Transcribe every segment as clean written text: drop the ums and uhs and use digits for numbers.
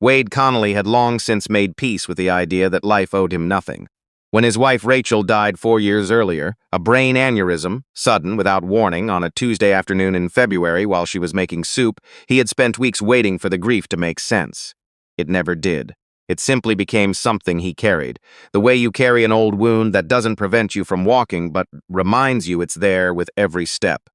Wade Connelly had long since made peace with the idea that life owed him nothing. When his wife Rachel died 4 years earlier, a brain aneurysm, sudden, without warning, on a Tuesday afternoon in February while she was making soup, he had spent weeks waiting for the grief to make sense. It never did. It simply became something he carried, the way you carry an old wound that doesn't prevent you from walking but reminds you it's there with every step.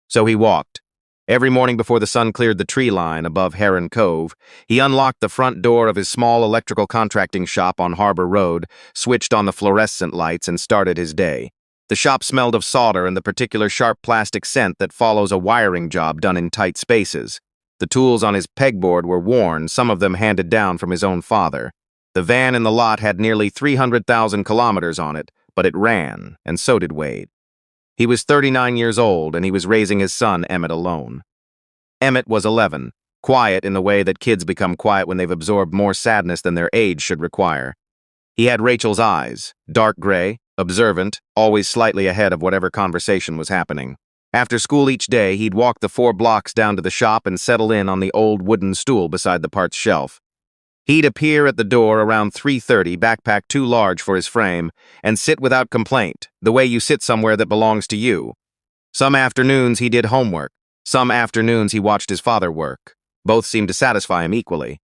So he walked. Every morning before the sun cleared the tree line above Heron Cove, he unlocked the front door of his small electrical contracting shop on Harbour Road, switched on the fluorescent lights, and started his day. The shop smelled of solder and the particular sharp plastic scent that follows a wiring job done in tight spaces. The tools on his pegboard were worn, some of them handed down from his own father. The van in the lot had nearly 300,000 kilometers on it, but it ran, and so did Wade. He was 39 years old, and he was raising his son, Emmett, alone. Emmett was 11, quiet in the way that kids become quiet when they've absorbed more sadness than their age should require. He had Rachel's eyes, dark gray, observant, always slightly ahead of whatever conversation was happening. After school each day, he'd walk the 4 blocks down to the shop and settle in on the old wooden stool beside the parts shelf. He'd appear at the door around 3:30, backpack too large for his frame, and sit without complaint, the way you sit somewhere that belongs to you. Some afternoons he did homework. Some afternoons he watched his father work. Both seemed to satisfy him equally.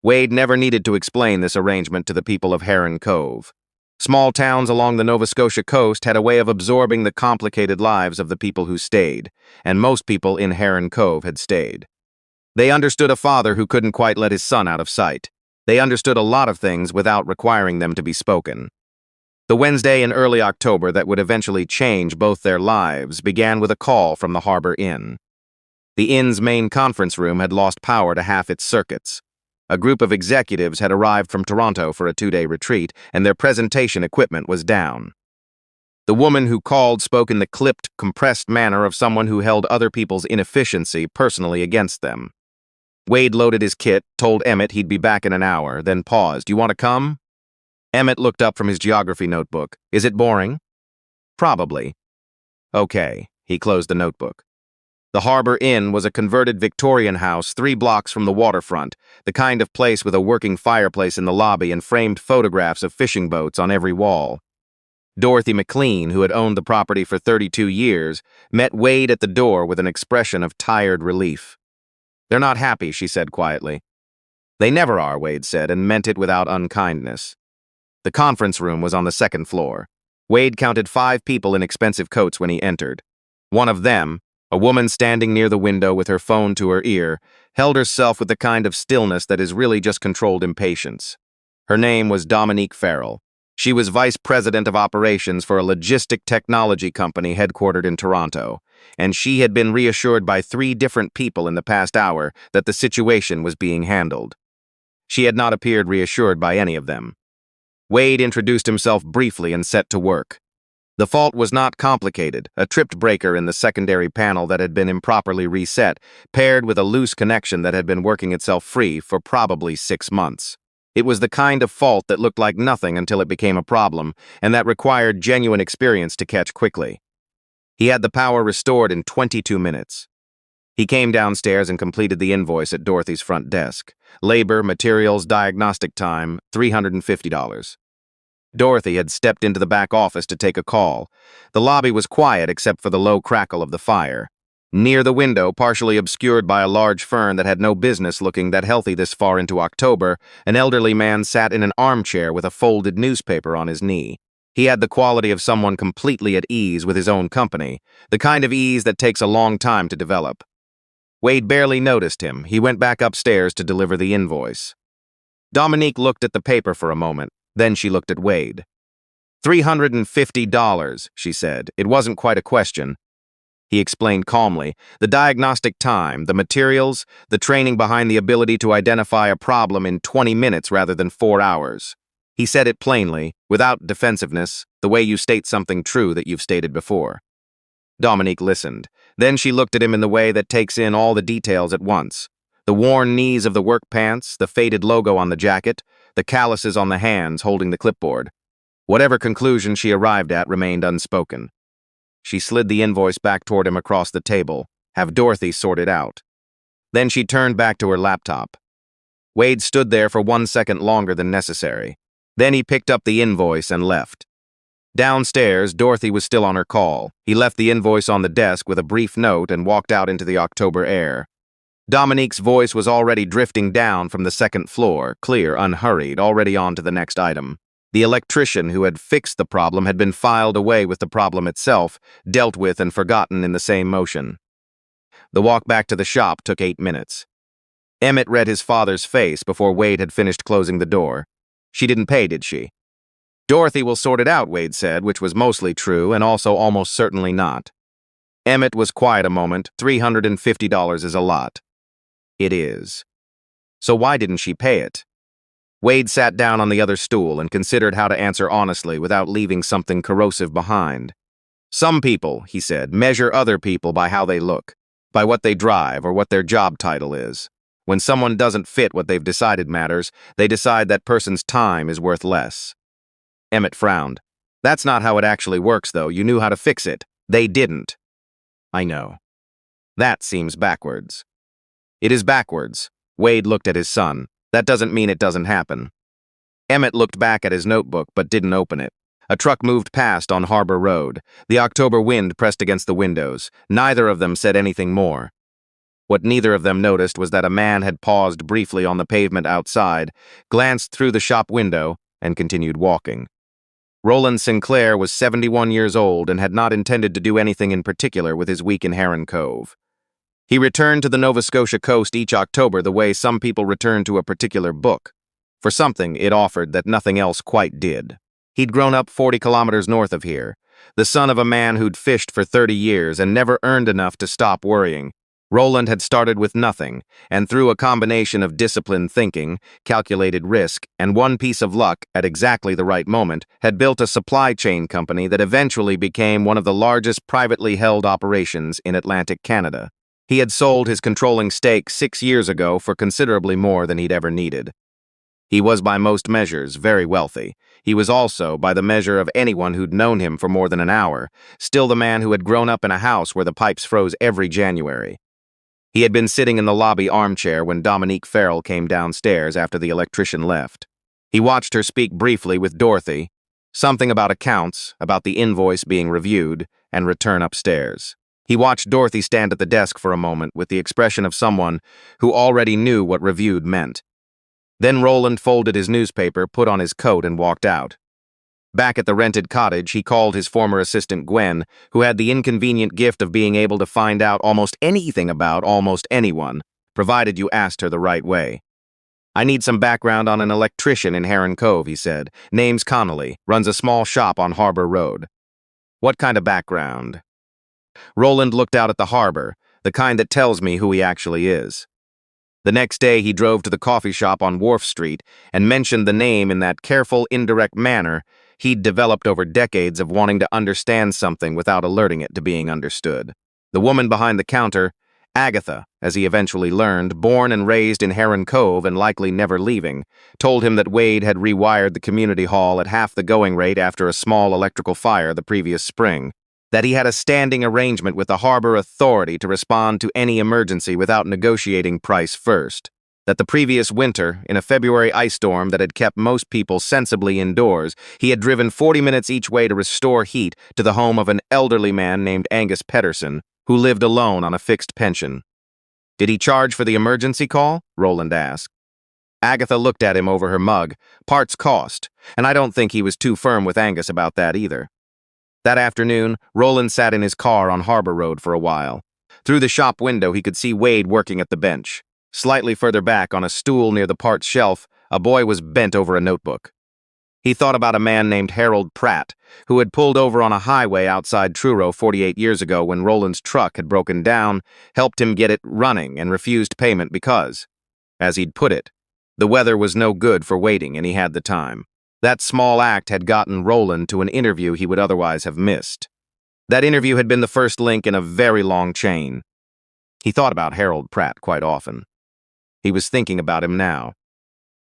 Wade never needed to explain this arrangement to the people of Heron Cove. Small towns along the Nova Scotia coast had a way of absorbing the complicated lives of the people who stayed, and most people in Heron Cove had stayed. They understood a father who couldn't quite let his son out of sight. They understood a lot of things without requiring them to be spoken. The Wednesday in early October that would eventually change both their lives began with a call from the Harbour Inn. The inn's main conference room had lost power to half its circuits. A group of executives had arrived from Toronto for a 2-day retreat, and their presentation equipment was down. The woman who called spoke in the clipped, compressed manner of someone who held other people's inefficiency personally against them. Wade loaded his kit, told Emmett he'd be back in an hour, then paused. "You want to come?" Emmett looked up from his geography notebook. "Is it boring?" "Probably." "Okay." He closed the notebook. The Harbour Inn was a converted Victorian house 3 blocks from the waterfront, the kind of place with a working fireplace in the lobby and framed photographs of fishing boats on every wall. Dorothy McLean, who had owned the property for 32 years, met Wade at the door with an expression of tired relief. "They're not happy," she said quietly. "They never are," Wade said, and meant it without unkindness. The conference room was on the 2nd floor. Wade counted 5 people in expensive coats when he entered. One of them, a woman standing near the window with her phone to her ear, held herself with the kind of stillness that is really just controlled impatience. Her name was Dominique Farrell. She was vice president of operations for a logistic technology company headquartered in Toronto, and she had been reassured by 3 different people in the past hour that the situation was being handled. She had not appeared reassured by any of them. Wade introduced himself briefly and set to work. The fault was not complicated, a tripped breaker in the secondary panel that had been improperly reset, paired with a loose connection that had been working itself free for probably 6 months. It was the kind of fault that looked like nothing until it became a problem, and that required genuine experience to catch quickly. He had the power restored in 22 minutes. He came downstairs and completed the invoice at Dorothy's front desk. Labor, materials, diagnostic time, $350. Dorothy had stepped into the back office to take a call. The lobby was quiet except for the low crackle of the fire. Near the window, partially obscured by a large fern that had no business looking that healthy this far into October, an elderly man sat in an armchair with a folded newspaper on his knee. He had the quality of someone completely at ease with his own company, the kind of ease that takes a long time to develop. Wade barely noticed him. He went back upstairs to deliver the invoice. Dominique looked at the paper for a moment. Then she looked at Wade. $350, she said. It wasn't quite a question. He explained calmly. The diagnostic time, the materials, the training behind the ability to identify a problem in 20 minutes rather than 4 hours. He said it plainly, without defensiveness, the way you state something true that you've stated before. Dominique listened. Then she looked at him in the way that takes in all the details at once. The worn knees of the work pants, the faded logo on the jacket, the calluses on the hands holding the clipboard. Whatever conclusion she arrived at remained unspoken. She slid the invoice back toward him across the table, have Dorothy sort it out. Then she turned back to her laptop. Wade stood there for 1 second longer than necessary. Then he picked up the invoice and left. Downstairs, Dorothy was still on her call. He left the invoice on the desk with a brief note and walked out into the October air. Dominique's voice was already drifting down from the second floor, clear, unhurried, already on to the next item. The electrician who had fixed the problem had been filed away with the problem itself, dealt with and forgotten in the same motion. The walk back to the shop took 8 minutes. Emmett read his father's face before Wade had finished closing the door. She didn't pay, did she? Dorothy will sort it out, Wade said, which was mostly true and also almost certainly not. Emmett was quiet a moment. $350 is a lot. It is. So why didn't she pay it? Wade sat down on the other stool and considered how to answer honestly without leaving something corrosive behind. Some people, he said, measure other people by how they look, by what they drive or what their job title is. When someone doesn't fit what they've decided matters, they decide that person's time is worth less. Emmett frowned. That's not how it actually works, though. You knew how to fix it. They didn't. I know. That seems backwards. It is backwards. Wade looked at his son. That doesn't mean it doesn't happen. Emmett looked back at his notebook but didn't open it. A truck moved past on Harbor Road. The October wind pressed against the windows. Neither of them said anything more. What neither of them noticed was that a man had paused briefly on the pavement outside, glanced through the shop window, and continued walking. Roland Sinclair was 71 years old and had not intended to do anything in particular with his week in Heron Cove. He returned to the Nova Scotia coast each October the way some people return to a particular book. For something, it offered that nothing else quite did. He'd grown up 40 kilometers north of here, the son of a man who'd fished for 30 years and never earned enough to stop worrying. Roland had started with nothing, and through a combination of disciplined thinking, calculated risk, and one piece of luck at exactly the right moment, had built a supply chain company that eventually became one of the largest privately held operations in Atlantic Canada. He had sold his controlling stake 6 years ago for considerably more than he'd ever needed. He was by most measures very wealthy. He was also, by the measure of anyone who'd known him for more than an hour, still the man who had grown up in a house where the pipes froze every January. He had been sitting in the lobby armchair when Dominique Farrell came downstairs after the electrician left. He watched her speak briefly with Dorothy, something about accounts, about the invoice being reviewed, and return upstairs. He watched Dorothy stand at the desk for a moment with the expression of someone who already knew what reviewed meant. Then Roland folded his newspaper, put on his coat, and walked out. Back at the rented cottage, he called his former assistant Gwen, who had the inconvenient gift of being able to find out almost anything about almost anyone, provided you asked her the right way. I need some background on an electrician in Heron Cove, he said. Name's Connelly, runs a small shop on Harbor Road. What kind of background? Roland looked out at the harbor, the kind that tells me who he actually is. The next day he drove to the coffee shop on Wharf Street and mentioned the name in that careful, indirect manner he'd developed over decades of wanting to understand something without alerting it to being understood. The woman behind the counter, Agatha, as he eventually learned, born and raised in Heron Cove and likely never leaving, told him that Wade had rewired the community hall at half the going rate after a small electrical fire the previous spring, that he had a standing arrangement with the harbor authority to respond to any emergency without negotiating price first, that the previous winter, in a February ice storm that had kept most people sensibly indoors, he had driven 40 minutes each way to restore heat to the home of an elderly man named Angus Pedersen, who lived alone on a fixed pension. Did he charge for the emergency call? Roland asked. Agatha looked at him over her mug. Parts cost, and I don't think he was too firm with Angus about that either. That afternoon, Roland sat in his car on Harbor Road for a while. Through the shop window, he could see Wade working at the bench. Slightly further back, on a stool near the parts shelf, a boy was bent over a notebook. He thought about a man named Harold Pratt, who had pulled over on a highway outside Truro 48 years ago when Roland's truck had broken down, helped him get it running, and refused payment because, as he'd put it, the weather was no good for waiting and he had the time. That small act had gotten Roland to an interview he would otherwise have missed. That interview had been the first link in a very long chain. He thought about Harold Pratt quite often. He was thinking about him now.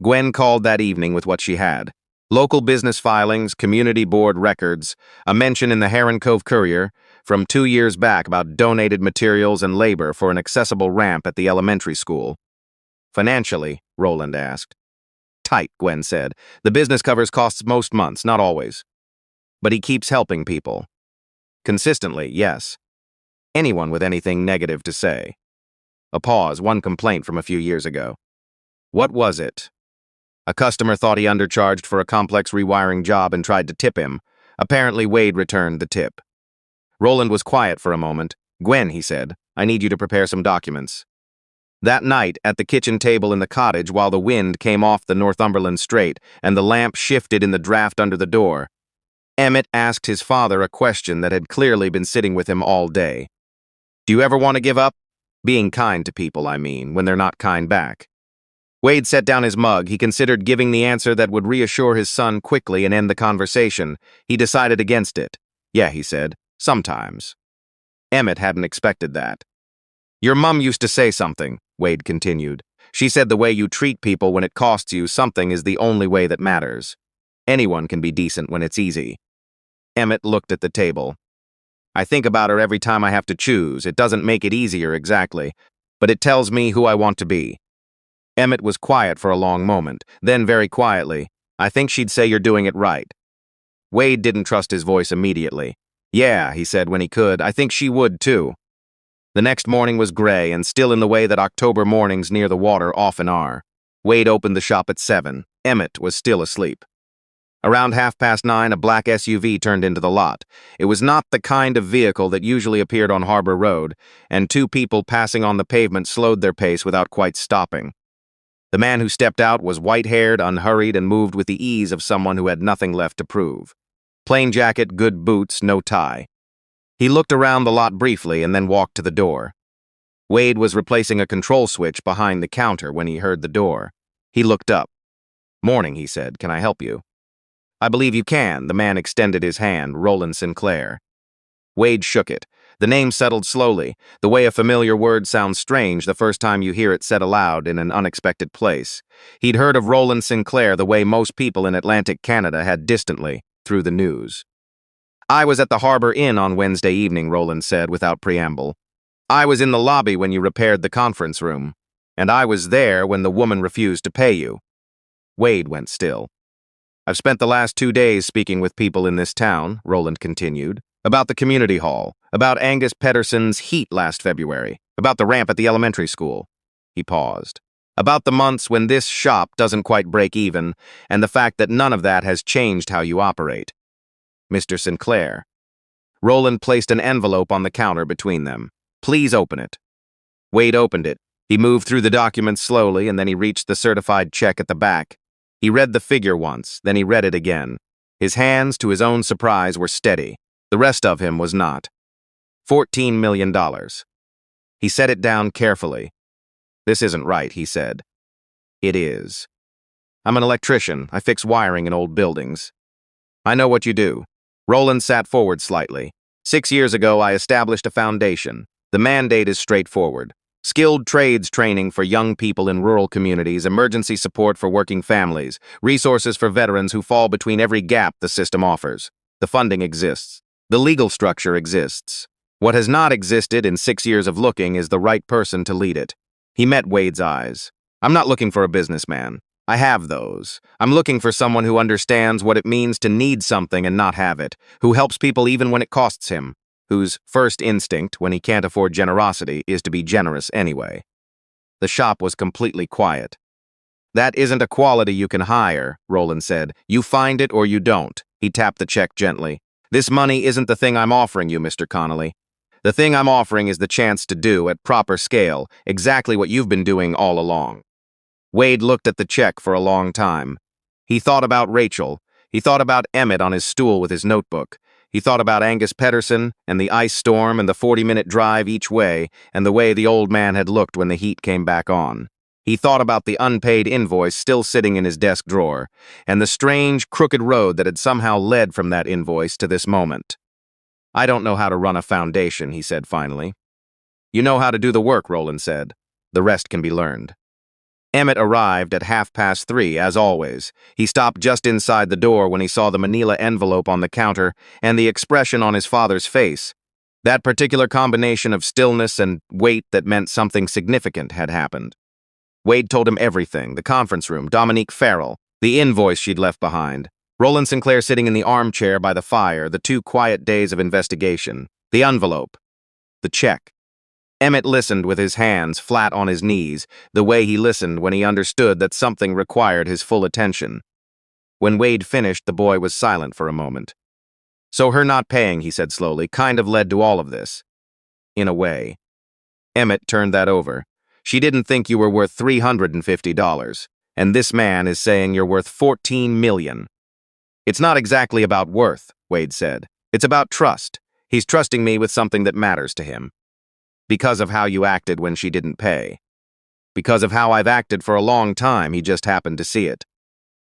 Gwen called that evening with what she had. Local business filings, community board records, a mention in the Heron Cove Courier from 2 years back about donated materials and labor for an accessible ramp at the elementary school. Financially, Roland asked. Tight, Gwen said. The business covers costs most months, not always. But he keeps helping people. Consistently, yes. Anyone with anything negative to say. A pause, one complaint from a few years ago. What was it? A customer thought he undercharged for a complex rewiring job and tried to tip him. Apparently, Wade returned the tip. Roland was quiet for a moment. Gwen, he said, I need you to prepare some documents. That night, at the kitchen table in the cottage, while the wind came off the Northumberland Strait and the lamp shifted in the draught under the door, Emmett asked his father a question that had clearly been sitting with him all day. Do you ever want to give up? Being kind to people, I mean, when they're not kind back. Wade set down his mug. He considered giving the answer that would reassure his son quickly and end the conversation. He decided against it. Yeah, he said, sometimes. Emmett hadn't expected that. Your mum used to say something, Wade continued. She said the way you treat people when it costs you something is the only way that matters. Anyone can be decent when it's easy. Emmett looked at the table. I think about her every time I have to choose. It doesn't make it easier exactly, but it tells me who I want to be. Emmett was quiet for a long moment, then very quietly, I think she'd say you're doing it right. Wade didn't trust his voice immediately. Yeah, he said when he could, I think she would too. The next morning was gray and still in the way that October mornings near the water often are. Wade opened the shop at 7. Emmett was still asleep. Around 9:30, a black SUV turned into the lot. It was not the kind of vehicle that usually appeared on Harbor Road, and two people passing on the pavement slowed their pace without quite stopping. The man who stepped out was white-haired, unhurried, and moved with the ease of someone who had nothing left to prove. Plain jacket, good boots, no tie. He looked around the lot briefly and then walked to the door. Wade was replacing a control switch behind the counter when he heard the door. He looked up. Morning, he said. Can I help you? I believe you can. The man extended his hand, Roland Sinclair. Wade shook it. The name settled slowly, the way a familiar word sounds strange the first time you hear it said aloud in an unexpected place. He'd heard of Roland Sinclair the way most people in Atlantic Canada had distantly, through the news. I was at the Harbour Inn on Wednesday evening, Roland said without preamble. I was in the lobby when you repaired the conference room, and I was there when the woman refused to pay you. Wade went still. I've spent the last 2 days speaking with people in this town, Roland continued, about the community hall, about Angus Pedersen's heat last February, about the ramp at the elementary school. He paused. About the months when this shop doesn't quite break even, and the fact that none of that has changed how you operate. Mr. Sinclair. Roland placed an envelope on the counter between them. Please open it. Wade opened it. He moved through the documents slowly, and then he reached the certified check at the back. He read the figure once, then he read it again. His hands, to his own surprise, were steady. The rest of him was not. $14 million. He set it down carefully. This isn't right, he said. It is. I'm an electrician. I fix wiring in old buildings. I know what you do. Roland sat forward slightly. 6 years ago, I established a foundation. The mandate is straightforward. Skilled trades training for young people in rural communities, emergency support for working families, resources for veterans who fall between every gap the system offers. The funding exists. The legal structure exists. What has not existed in 6 years of looking is the right person to lead it. He met Wade's eyes. I'm not looking for a businessman. I have those. I'm looking for someone who understands what it means to need something and not have it, who helps people even when it costs him, whose first instinct, when he can't afford generosity, is to be generous anyway. The shop was completely quiet. That isn't a quality you can hire, Roland said. You find it or you don't. He tapped the check gently. This money isn't the thing I'm offering you, Mr. Connelly. The thing I'm offering is the chance to do, at proper scale, exactly what you've been doing all along. Wade looked at the check for a long time. He thought about Rachel. He thought about Emmett on his stool with his notebook. He thought about Angus Pedersen and the ice storm and the 40-minute drive each way and the way the old man had looked when the heat came back on. He thought about the unpaid invoice still sitting in his desk drawer and the strange, crooked road that had somehow led from that invoice to this moment. I don't know how to run a foundation, he said finally. You know how to do the work, Roland said. The rest can be learned. Emmett arrived at 3:30, as always. He stopped just inside the door when he saw the manila envelope on the counter and the expression on his father's face. That particular combination of stillness and weight that meant something significant had happened. Wade told him everything: the conference room, Dominique Farrell, the invoice she'd left behind, Roland Sinclair sitting in the armchair by the fire, the 2 quiet days of investigation, the envelope, the check. Emmett listened with his hands flat on his knees, the way he listened when he understood that something required his full attention. When Wade finished, the boy was silent for a moment. "So her not paying," he said slowly, "kind of led to all of this." "In a way." Emmett turned that over. "She didn't think you were worth $350, and this man is saying you're worth $14 million. It's not exactly about worth," Wade said. "It's about trust. He's trusting me with something that matters to him. Because of how you acted when she didn't pay. Because of how I've acted for a long time, he just happened to see it."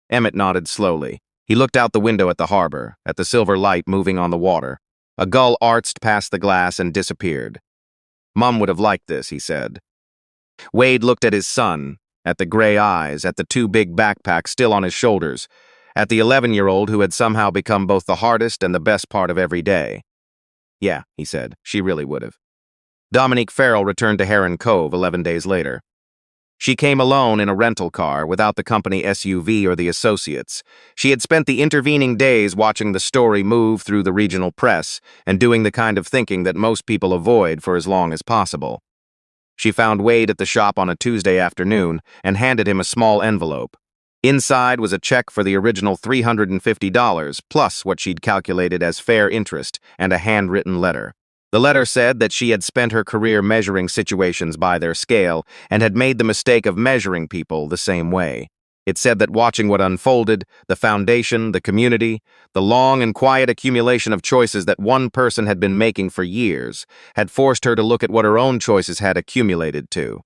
Emmett nodded slowly. He looked out the window at the harbor, at the silver light moving on the water. A gull arced past the glass and disappeared. "Mum would have liked this," he said. Wade looked at his son, at the gray eyes, at the 2 big backpacks still on his shoulders, at the 11-year-old who had somehow become both the hardest and the best part of every day. "Yeah," he said, "she really would have." Dominique Farrell returned to Heron Cove 11 days later. She came alone in a rental car, without the company SUV or the associates. She had spent the intervening days watching the story move through the regional press and doing the kind of thinking that most people avoid for as long as possible. She found Wade at the shop on a Tuesday afternoon and handed him a small envelope. Inside was a check for the original $350, plus what she'd calculated as fair interest, and a handwritten letter. The letter said that she had spent her career measuring situations by their scale and had made the mistake of measuring people the same way. It said that watching what unfolded, the foundation, the community, the long and quiet accumulation of choices that one person had been making for years, had forced her to look at what her own choices had accumulated to.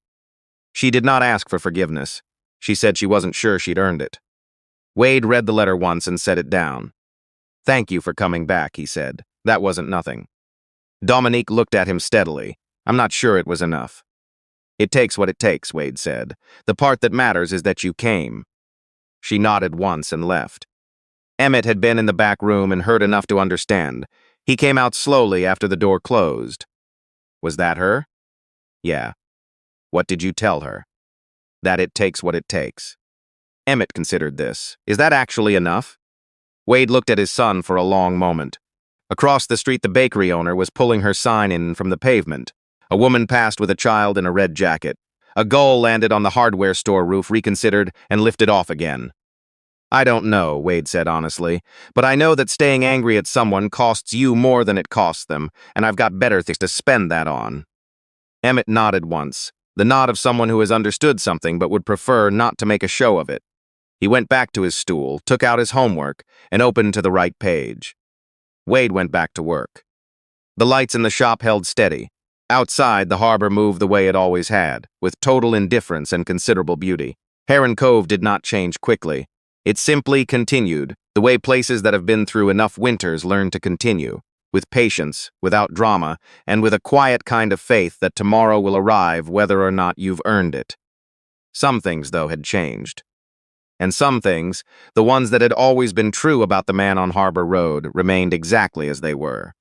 She did not ask for forgiveness. She said she wasn't sure she'd earned it. Wade read the letter once and set it down. "Thank you for coming back," he said. "That wasn't nothing." Dominique looked at him steadily. "I'm not sure it was enough." "It takes what it takes," Wade said. "The part that matters is that you came." She nodded once and left. Emmett had been in the back room and heard enough to understand. He came out slowly after the door closed. "Was that her?" "Yeah." "What did you tell her?" "That it takes what it takes." Emmett considered this. "Is that actually enough?" Wade looked at his son for a long moment. Across the street, the bakery owner was pulling her sign in from the pavement. A woman passed with a child in a red jacket. A gull landed on the hardware store roof, reconsidered, and lifted off again. "I don't know," Wade said honestly, "but I know that staying angry at someone costs you more than it costs them, and I've got better things to spend that on." Emmett nodded once, the nod of someone who has understood something but would prefer not to make a show of it. He went back to his stool, took out his homework, and opened to the right page. Wade went back to work. The lights in the shop held steady. Outside, the harbor moved the way it always had, with total indifference and considerable beauty. Heron Cove did not change quickly. It simply continued, the way places that have been through enough winters learn to continue, with patience, without drama, and with a quiet kind of faith that tomorrow will arrive whether or not you've earned it. Some things, though, had changed. And some things, the ones that had always been true about the man on Harbor Road, remained exactly as they were.